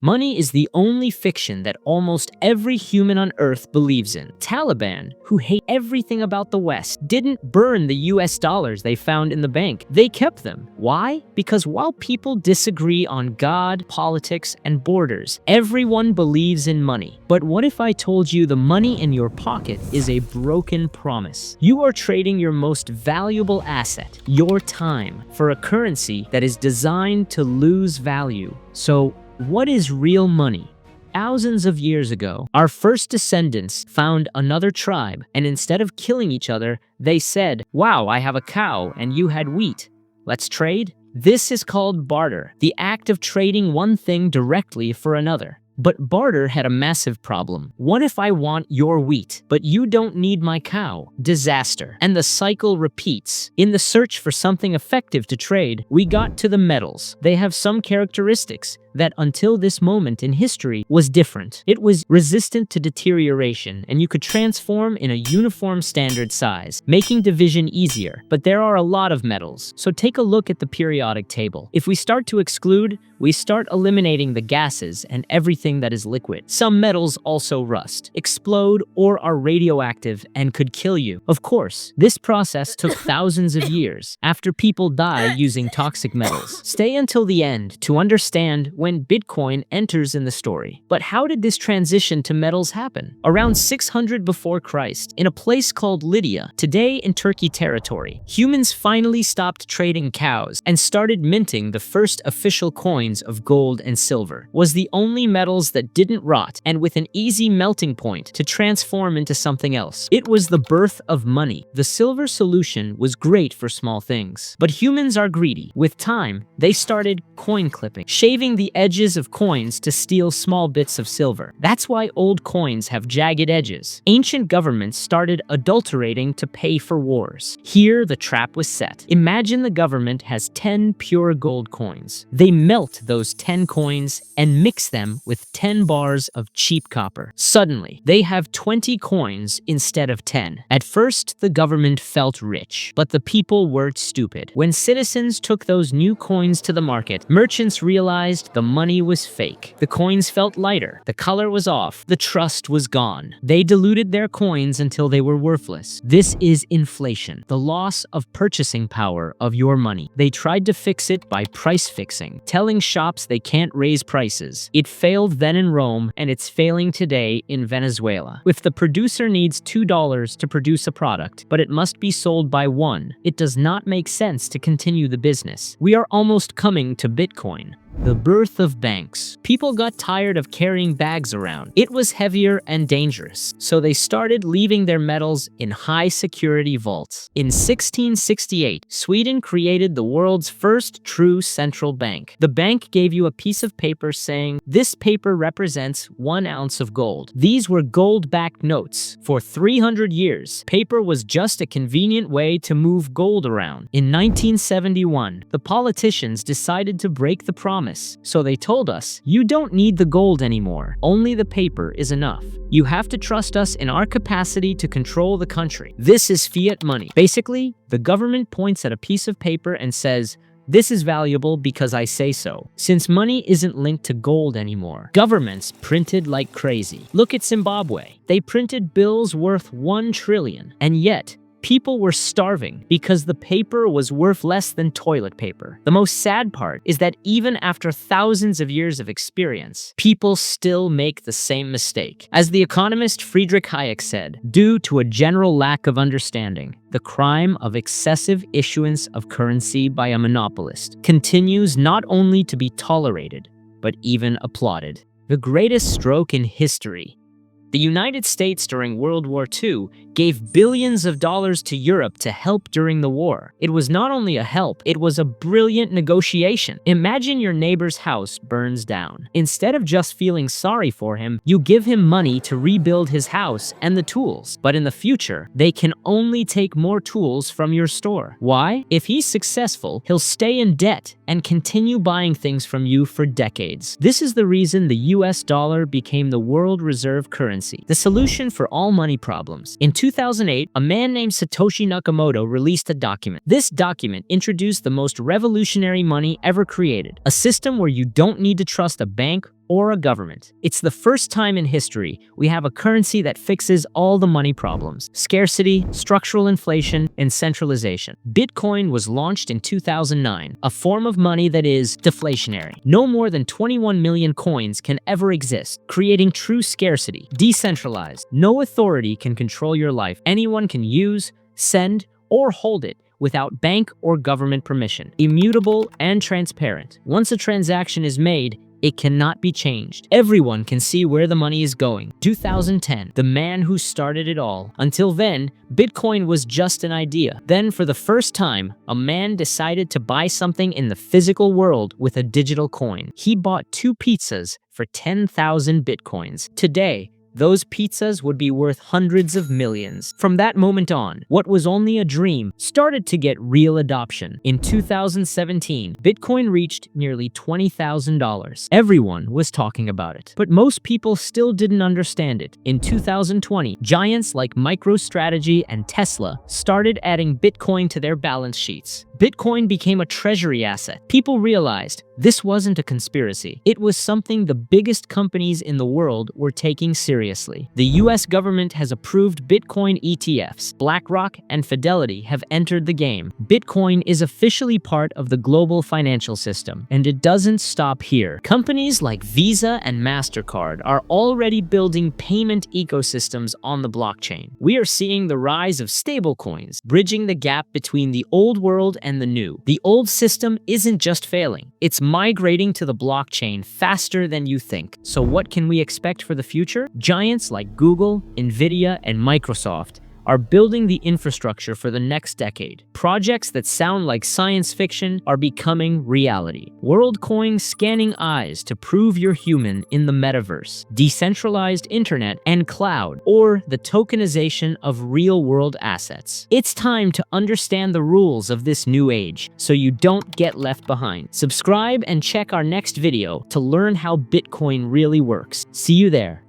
Money is the only fiction that almost every human on Earth believes in. Taliban, who hate everything about the West, didn't burn the US dollars they found in the bank. They kept them. Why? Because while people disagree on God, politics, and borders, everyone believes in money. But what if I told you the money in your pocket is a broken promise? You are trading your most valuable asset, your time, for a currency that is designed to lose value. So, what is real money? Thousands of years ago, our first descendants found another tribe, and instead of killing each other, they said, "Wow, I have a cow and you had wheat. Let's trade?" This is called barter, the act of trading one thing directly for another. But barter had a massive problem. What if I want your wheat, but you don't need my cow? Disaster. And the cycle repeats. In the search for something effective to trade, we got to the metals. They have some characteristics that until this moment in history was different. It was resistant to deterioration, and you could transform in a uniform standard size, making division easier. But there are a lot of metals, so take a look at the periodic table. If we start to exclude, we start eliminating the gases and everything that is liquid. Some metals also rust, explode, or are radioactive and could kill you. Of course, this process took thousands of years after people die using toxic metals. Stay until the end to understand when Bitcoin enters in the story. But how did this transition to metals happen? Around 600 before Christ, in a place called Lydia, today in Turkey territory, humans finally stopped trading cows and started minting the first official coins of gold and silver. Was the only metals that didn't rot and with an easy melting point to transform into something else. It was the birth of money. The silver solution was great for small things, but humans are greedy. With time, they started coin clipping, shaving the edges of coins to steal small bits of silver. That's why old coins have jagged edges. Ancient governments started adulterating to pay for wars. Here, the trap was set. Imagine the government has 10 pure gold coins. They melt those 10 coins and mix them with 10 bars of cheap copper. Suddenly, they have 20 coins instead of 10. At first, the government felt rich, but the people weren't stupid. When citizens took those new coins to the market, merchants realized the money was fake. The coins felt lighter, the color was off, the trust was gone. They diluted their coins until they were worthless. This is inflation, the loss of purchasing power of your money. They tried to fix it by price fixing, telling shops they can't raise prices. It failed then in Rome, and it's failing today in Venezuela. If the producer needs $2 to produce a product, but it must be sold by $1, it does not make sense to continue the business. We are almost coming to Bitcoin. The birth of banks. People got tired of carrying bags around. It was heavier and dangerous, so they started leaving their metals in high-security vaults. In 1668, Sweden created the world's first true central bank. The bank gave you a piece of paper saying, "This paper represents 1 ounce of gold." These were gold-backed notes. For 300 years, paper was just a convenient way to move gold around. In 1971, the politicians decided to break the promise. So they told us, "You don't need the gold anymore. Only the paper is enough. You have to trust us in our capacity to control the country." This is fiat money. Basically, the government points at a piece of paper and says, "This is valuable because I say so." Since money isn't linked to gold anymore, governments printed like crazy. Look at Zimbabwe. They printed bills worth 1 trillion, and yet, people were starving because the paper was worth less than toilet paper. The most sad part is that even after thousands of years of experience, people still make the same mistake. As the economist Friedrich Hayek said, due to a general lack of understanding, the crime of excessive issuance of currency by a monopolist continues not only to be tolerated, but even applauded. The greatest stroke in history. The United States during World War II gave billions of dollars to Europe to help during the war. It was not only a help, it was a brilliant negotiation. Imagine your neighbor's house burns down. Instead of just feeling sorry for him, you give him money to rebuild his house and the tools. But in the future, they can only take more tools from your store. Why? If he's successful, he'll stay in debt and continue buying things from you for decades. This is the reason the US dollar became the world reserve currency, the solution for all money problems. In 2008, a man named Satoshi Nakamoto released a document. This document introduced the most revolutionary money ever created, a system where you don't need to trust a bank or a government. It's the first time in history we have a currency that fixes all the money problems: scarcity, structural inflation, and centralization. Bitcoin was launched in 2009, a form of money that is deflationary. No more than 21 million coins can ever exist, creating true scarcity. Decentralized. No authority can control your life. Anyone can use, send, or hold it without bank or government permission. Immutable and transparent. Once a transaction is made, it cannot be changed. Everyone can see where the money is going. 2010, the man who started it all. Until then, Bitcoin was just an idea. Then, for the first time, a man decided to buy something in the physical world with a digital coin. He bought 2 pizzas for 10,000 Bitcoins. Today, those pizzas would be worth hundreds of millions. From that moment on, what was only a dream started to get real adoption. In 2017, Bitcoin reached nearly $20,000. Everyone was talking about it, but most people still didn't understand it. In 2020, giants like MicroStrategy and Tesla started adding Bitcoin to their balance sheets. Bitcoin became a treasury asset. People realized this wasn't a conspiracy. It was something the biggest companies in the world were taking seriously. The US government has approved Bitcoin ETFs. BlackRock and Fidelity have entered the game. Bitcoin is officially part of the global financial system, and it doesn't stop here. Companies like Visa and MasterCard are already building payment ecosystems on the blockchain. We are seeing the rise of stablecoins, bridging the gap between the old world and the new. The old system isn't just failing, it's migrating to the blockchain faster than you think. So what can we expect for the future? Giants like Google, Nvidia, and Microsoft are building the infrastructure for the next decade. Projects that sound like science fiction are becoming reality. WorldCoin scanning eyes to prove you're human in the metaverse, decentralized internet and cloud, or the tokenization of real-world assets. It's time to understand the rules of this new age so you don't get left behind. Subscribe and check our next video to learn how Bitcoin really works. See you there.